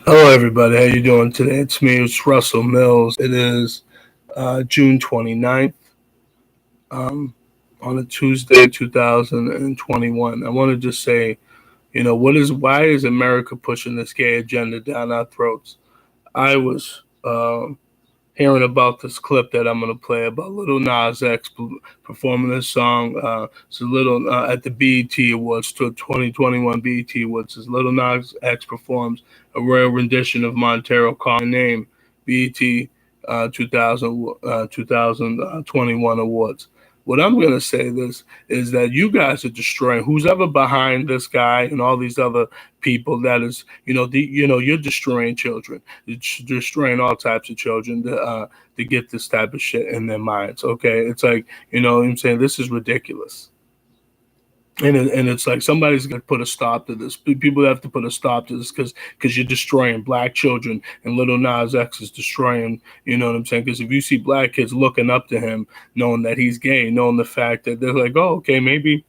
Hello, everybody. How you doing today? It's me. It's Russell Mills. It is June 29th on a Tuesday, 2021. I want to just say, why is America pushing this gay agenda down our throats? I was hearing about this clip that I'm going to play about Little Nas X performing this song. It's a little at the BET Awards, to 2021 BET Awards. As Little Nas X performs a rare rendition of Montero calling name BET 2021 awards. What I'm going to say this is that you guys are destroying who's ever behind this guy and all these other people. That is, you're destroying children. It's destroying all types of children to get this type of shit in their minds. Okay, it's like, what I'm saying, this is ridiculous. And it's like somebody's got to put a stop to this. People have to put a stop to this because you're destroying black children, and Little Nas X is destroying. You know what I'm saying? Because if you see black kids looking up to him, knowing that he's gay, knowing the fact that they're like, oh, okay, maybe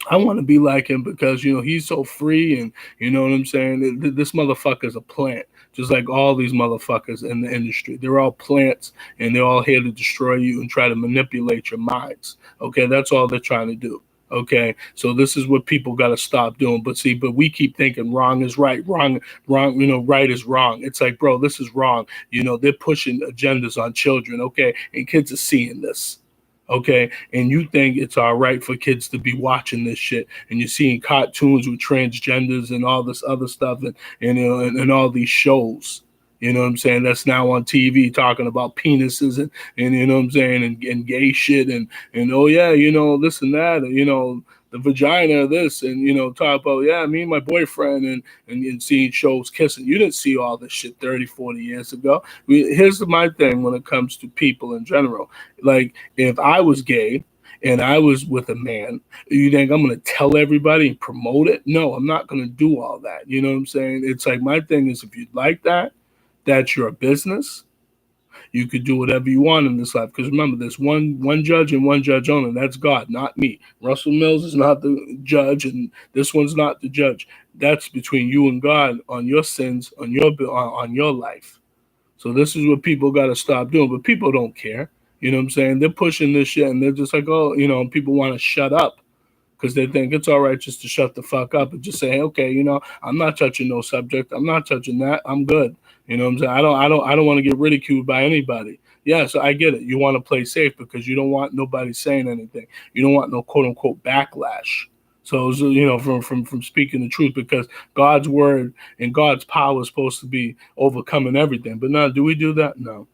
I want to be like him because he's so free, and you know what I'm saying. This motherfucker's a plant, just like all these motherfuckers in the industry. They're all plants, and they're all here to destroy you and try to manipulate your minds. Okay, that's all they're trying to do. Okay, so this is what people got to stop doing. But we keep thinking wrong is right, wrong. Right is wrong. It's like, bro, this is wrong. They're pushing agendas on children. Okay, and kids are seeing this. Okay, and you think it's all right for kids to be watching this shit, and you're seeing cartoons with transgenders and all this other stuff, and all these shows. You know what I'm saying? That's now on TV talking about penises and you know what I'm saying, and gay shit and oh yeah, this and that, and the vagina of this, and talk about, yeah, me and my boyfriend, and seeing shows kissing. You didn't see all this shit 30, 40 years ago. Here's my thing when it comes to people in general. Like, if I was gay and I was with a man, you think I'm going to tell everybody and promote it? No, I'm not going to do all that. You know what I'm saying? It's like, my thing is, if you'd like that, that's your business. You could do whatever you want in this life. Because remember, there's one judge and one judge only. That's God, not me. Russell Mills is not the judge, and this one's not the judge. That's between you and God on your sins, on your life. So this is what people got to stop doing. But people don't care. You know what I'm saying? They're pushing this shit, and they're just like, oh, people want to shut up because they think it's all right just to shut the fuck up and just say, hey, okay, I'm not touching no subject. I'm not touching that. I'm good. You know what I'm saying? I don't want to get ridiculed by anybody. Yeah, so I get it. You want to play safe because you don't want nobody saying anything. You don't want no quote unquote backlash. So from speaking the truth, because God's word and God's power is supposed to be overcoming everything. But now, do we do that? No.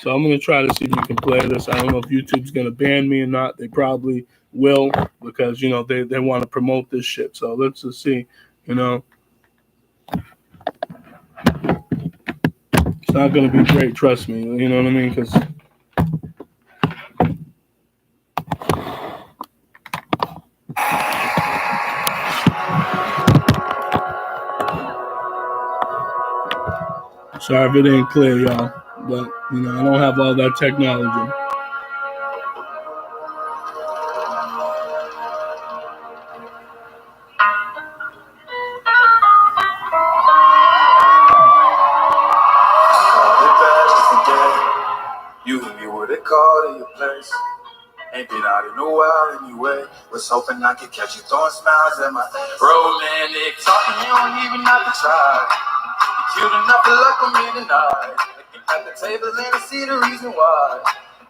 So I'm gonna try to see if we can play this. I don't know if YouTube's gonna ban me or not. They probably will because they want to promote this shit. So let's just see. You know, it's not gonna be great. Trust me. You know what I mean? Because sorry if it ain't clear, y'all. But I don't have all that technology. You would have called in your place. Ain't been out in a while anyway. Was hoping I could catch you throwing smiles at my romantic talking. You don't even have to try. You're cute enough to look with me tonight. Looking at the table and I see the reason why.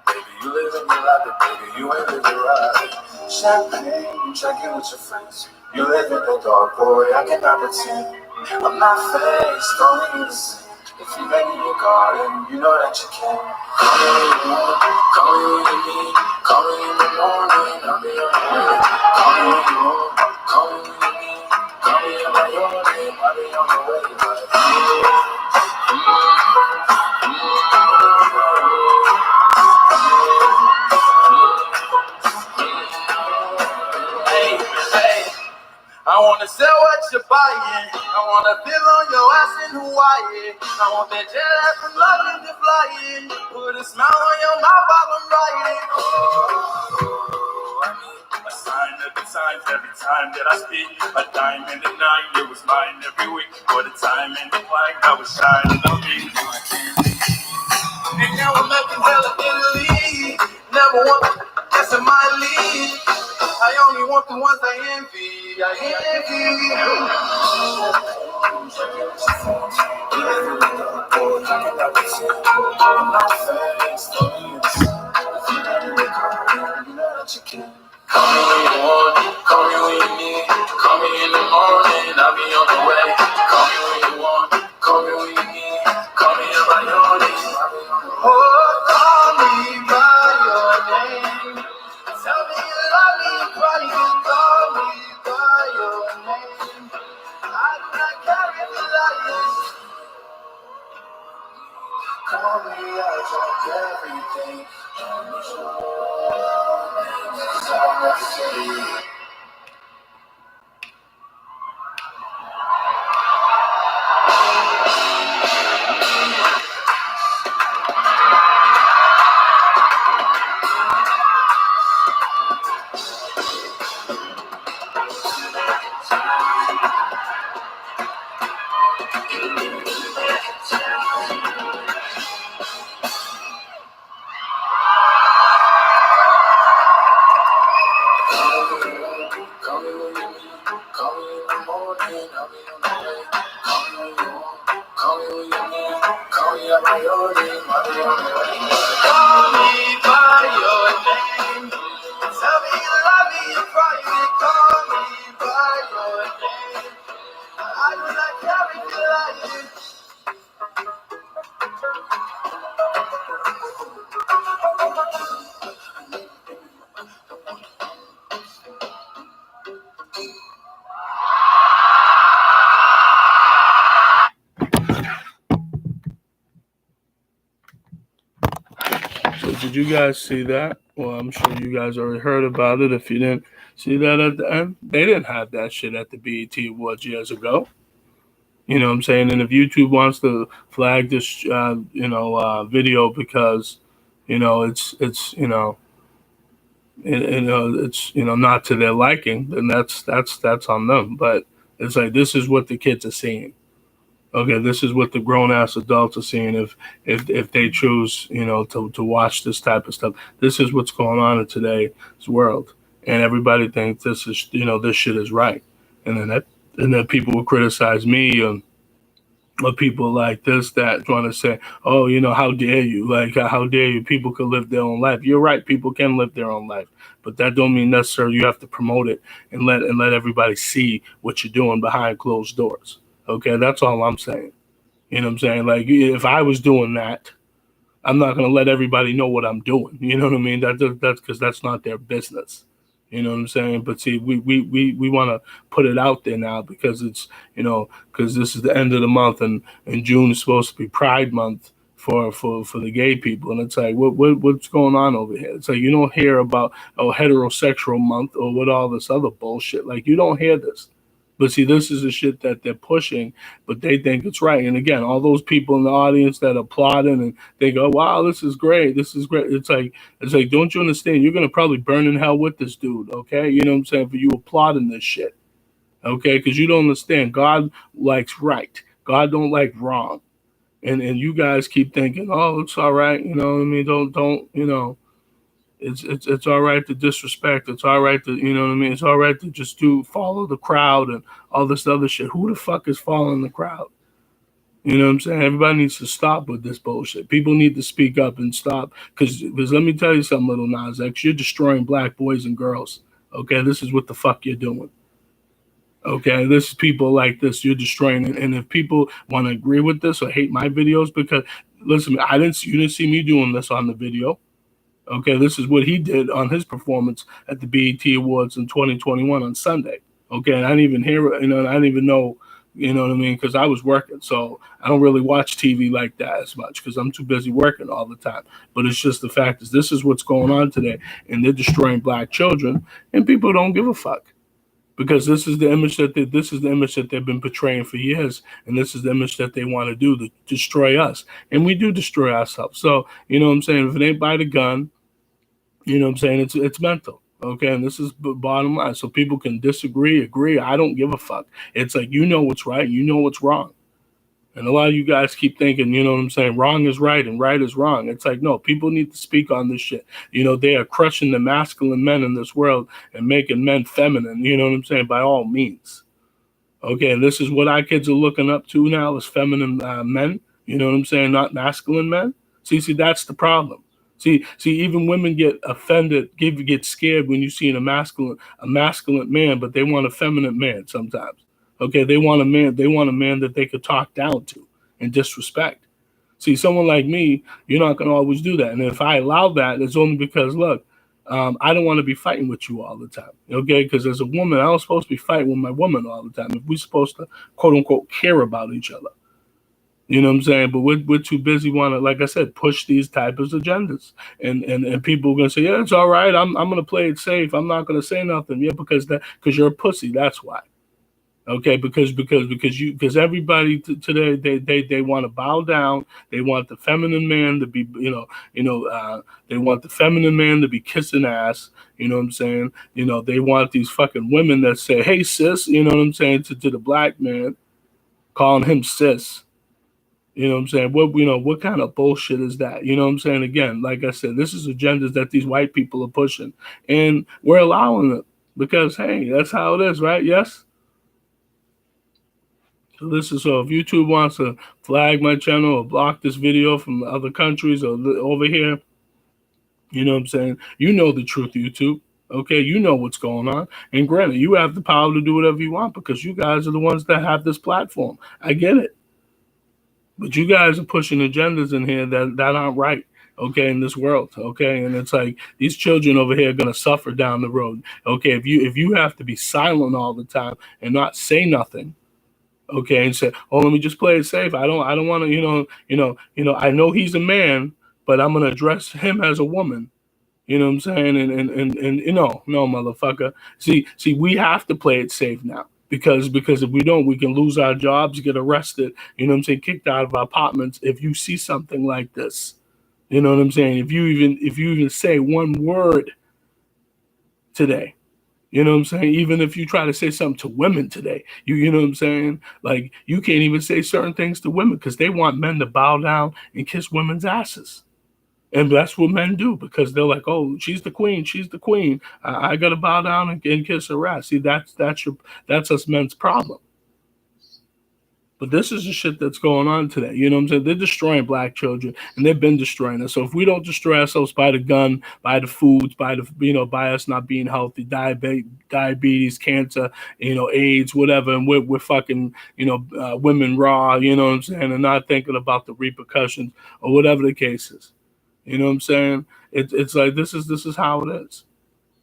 Baby, you living your life, but baby, you ain't living right. Champagne, you drinking with your friends. You live in the dark, boy, I cannot pretend. I'm not faced, only you to sin. If you lay in your garden, you know that you can. Call me when you want, call me when you need. Call me in the morning, I'll be on the way. Call me when you want, call me when you need. Call me in my morning, I'll be on the way. Hey, hey. I wanna sell what you're buying. I wanna feel on your ass in Hawaii. I want that jet ass from London to flying. Put a smile on your mouth while I'm riding. Oh, I need a sign at the times, every time that I speak. A diamond and nine, it was mine every week. For the time and the light that was shining on me. And now I'm making hella Italy. Never want that's in my league. I only want the ones I envy. I envy. Call me when you want, call me when you need. Call me in the morning, I'll be on the way. Call me when you want, call me when you need. Call me by your name. Oh, call me by your name. Tell me you love me, why you call me by your name. I do not carry the light. Call me, I drop everything. Call me when you need, call me in the morning, I'll be on the way. Call me when you want, call me when you need, call me by your name, I'll be on the way. Call me by your name, tell me you love me, you probably call me by your name. I do not carry the light. So did you guys see that? Well, I'm sure you guys already heard about it. If you didn't see that at the end, they didn't have that shit at the BET Awards years ago. You know what I'm saying? And if YouTube wants to flag this, video because, it's not to their liking, then that's on them. But it's like this is what the kids are seeing. Okay, this is what the grown ass adults are seeing if they choose, to watch this type of stuff. This is what's going on in today's world, and everybody thinks this is, this shit is right, and then people will criticize me or people like this that want to say, oh, how dare you? Like, how dare you? People can live their own life. You're right. People can live their own life, but that don't mean necessarily you have to promote it and let everybody see what you're doing behind closed doors. Okay, that's all I'm saying. You know what I'm saying? Like, if I was doing that, I'm not going to let everybody know what I'm doing. You know what I mean? That's because that's not their business. You know what I'm saying? But see, we want to put it out there now because it's, because this is the end of the month and June is supposed to be Pride Month for the gay people. And it's like, what's going on over here? It's like you don't hear about, heterosexual month or what all this other bullshit. Like, you don't hear this. But see, this is the shit that they're pushing, but they think it's right. And again, all those people in the audience that applauding and they go, "Wow, this is great. This is great." It's like, don't you understand? You're gonna probably burn in hell with this dude, okay? You know what I'm saying? For you applauding this shit, okay? Because you don't understand. God likes right. God don't like wrong. And you guys keep thinking, "Oh, it's all right." You know what I mean? Don't. It's all right to disrespect. It's all right to, what I mean. It's all right to just follow the crowd and all this other shit. Who the fuck is following the crowd? You know what I'm saying? Everybody needs to stop with this bullshit. People need to speak up and stop. Because let me tell you something, little Nas X, you're destroying black boys and girls. Okay, this is what the fuck you're doing. Okay, this is people like this. You're destroying it. And if people want to agree with this or hate my videos, because listen, you didn't see me doing this on the video. Okay, this is what he did on his performance at the BET Awards in 2021 on Sunday. Okay, and I didn't even hear it, I didn't even know, you know what I mean, because I was working. So I don't really watch TV like that as much because I'm too busy working all the time. But it's just the fact is this is what's going on today, and they're destroying black children, and people don't give a fuck. Because this is the image that they've been portraying for years, and this is the image that they want to do to destroy us, and we do destroy ourselves. So you know what I'm saying. If it ain't by the gun, you know what I'm saying? It's mental. Okay, and this is bottom line. So people can disagree, agree. I don't give a fuck. It's like, you know what's right, you know what's wrong. And a lot of you guys keep thinking, you know what I'm saying, wrong is right and right is wrong. It's like, no, people need to speak on this shit. You know, they are crushing the masculine men in this world and making men feminine, you know what I'm saying, by all means. Okay, and this is what our kids are looking up to now, is feminine men, you know what I'm saying, not masculine men. See, that's the problem. See, even women get offended, get scared when you see a masculine man, but they want a feminine man sometimes. Okay, they want a man that they could talk down to and disrespect. See, someone like me, you're not gonna always do that. And if I allow that, it's only because, look, I don't want to be fighting with you all the time, okay? Because as a woman, I don't supposed to be fighting with my woman all the time. If we're supposed to, quote unquote, care about each other, you know what I'm saying? But we're too busy want to, like I said, push these types of agendas, and people are gonna say, yeah, it's all right. I'm gonna play it safe. I'm not gonna say nothing. Yeah, because you're a pussy. That's why. Okay, because everybody today they want to bow down. They want the feminine man to be, they want the feminine man to be kissing ass. You know what I'm saying? You know, they want these fucking women that say, hey sis, you know what I'm saying, to the black man, calling him sis. You know what I'm saying? What kind of bullshit is that? You know what I'm saying? Again, like I said, this is agendas that these white people are pushing, and we're allowing it because, hey, that's how it is, right? Yes. So if YouTube wants to flag my channel or block this video from other countries or over here, you know what I'm saying? You know the truth, YouTube. Okay, you know what's going on. And granted, you have the power to do whatever you want because you guys are the ones that have this platform. I get it. But you guys are pushing agendas in here that aren't right, okay, in this world, okay? And it's like these children over here are gonna suffer down the road. Okay, if you have to be silent all the time and not say nothing, okay, and say, "Oh, let me just play it safe. I don't want to, I know he's a man, but I'm gonna address him as a woman." You know what I'm saying? And no, motherfucker. See, we have to play it safe now because if we don't, we can lose our jobs, get arrested. You know what I'm saying? Kicked out of our apartments if you see something like this. You know what I'm saying? If you even say one word today, you know what I'm saying? Even if you try to say something to women today, you know what I'm saying? Like, you can't even say certain things to women because they want men to bow down and kiss women's asses. And that's what men do because they're like, oh, she's the queen. She's the queen. I got to bow down and kiss her ass. See, that's us men's problem. But this is the shit that's going on today. You know what I'm saying? They're destroying black children, and they've been destroying us. So if we don't destroy ourselves by the gun, by the foods, by us not being healthy, diabetes, cancer, AIDS, whatever, and we're fucking, women raw. You know what I'm saying? And not thinking about the repercussions or whatever the case is. You know what I'm saying? It's like this is how it is.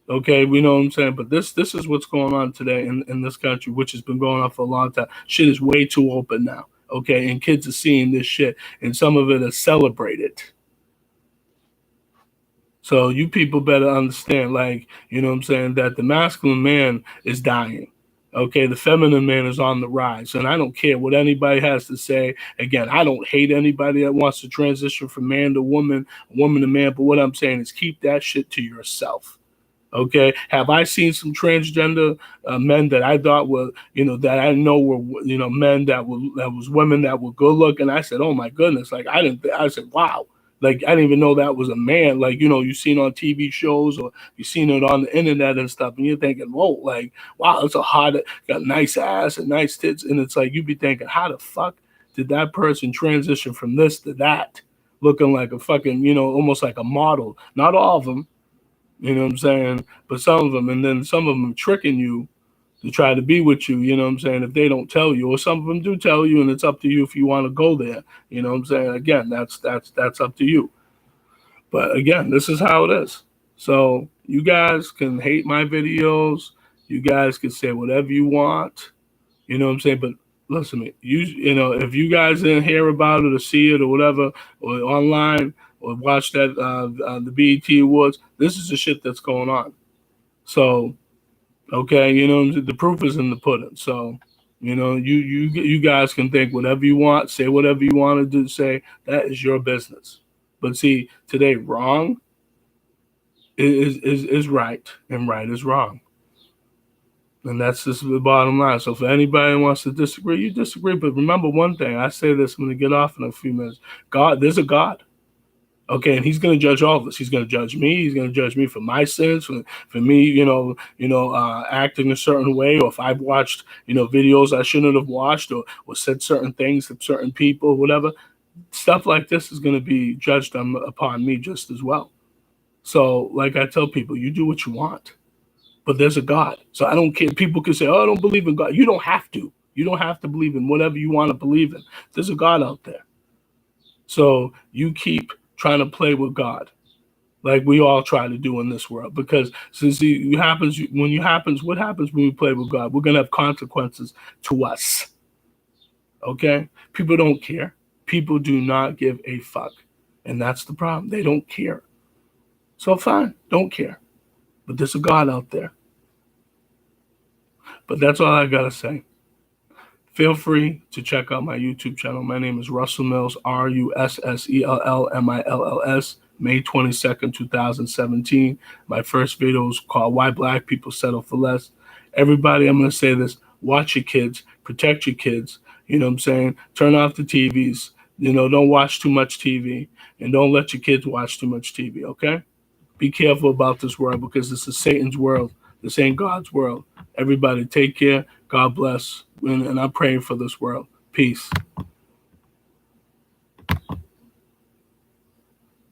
Okay, we know what I'm saying, but this is what's going on today in this country, which has been going on for a long time. Shit is way too open now. Okay, and kids are seeing this shit, and some of it is celebrated. So you people better understand, like, you know what I'm saying, that the masculine man is dying. Okay, the feminine man is on the rise. And I don't care what anybody has to say. Again, I don't hate anybody that wants to transition from man to woman, woman to man. But what I'm saying is keep that shit to yourself. Okay, have I seen some transgender men that I thought were, that I know were, men that was women that were good looking? I said, oh my goodness, like I said, wow, like I didn't even know that was a man. Like, you've seen on TV shows or you've seen it on the internet and stuff, and you're thinking, whoa, like, wow, it's a hot, got nice ass and nice tits, and it's like you'd be thinking, how the fuck did that person transition from this to that, looking like a fucking, almost like a model? Not all of them. You know what I'm saying? But some of them, and then some of them tricking you to try to be with you, you know what I'm saying, if they don't tell you. Or some of them do tell you, and it's up to you if you want to go there. You know what I'm saying? Again, that's up to you. But again, this is how it is. So you guys can hate my videos. You guys can say whatever you want. You know what I'm saying? But listen to me. If you guys didn't hear about it or see it or whatever, or online, or watch that the BET Awards, this is the shit that's going on. So, okay, the proof is in the pudding. So, you guys can think whatever you want, say whatever you want to do, say. That is your business. But see, today, wrong is right and right is wrong. And that's just the bottom line. So for anybody who wants to disagree, you disagree. But remember one thing, I say this, I'm going to get off in a few minutes. God, there's a God. Okay, and he's going to judge all of us. He's going to judge me. He's going to judge me for my sins, for me, acting a certain way, or if I've watched, videos I shouldn't have watched, or said certain things to certain people, whatever. Stuff like this is going to be judged upon me just as well. So, like I tell people, you do what you want, but there's a God. So I don't care. People can say, "Oh, I don't believe in God." You don't have to. You don't have to believe in whatever you want to believe in. There's a God out there. So you keep trying to play with God, like we all try to do in this world. Because since what happens when we play with God? We're gonna have consequences to us. Okay? People don't care. People do not give a fuck, and that's the problem. They don't care. So fine, don't care. But there's a God out there. But that's all I gotta say. Feel free to check out my YouTube channel. My name is Russell Mills, RussellMills, May 22nd, 2017. My first video was called Why Black People Settle for Less. Everybody, I'm going to say this, watch your kids, protect your kids. You know what I'm saying? Turn off the TVs. Don't watch too much TV, and don't let your kids watch too much TV, okay? Be careful about this world, because this is Satan's world. This ain't God's world. Everybody take care. God bless. And I'm praying for this world. Peace.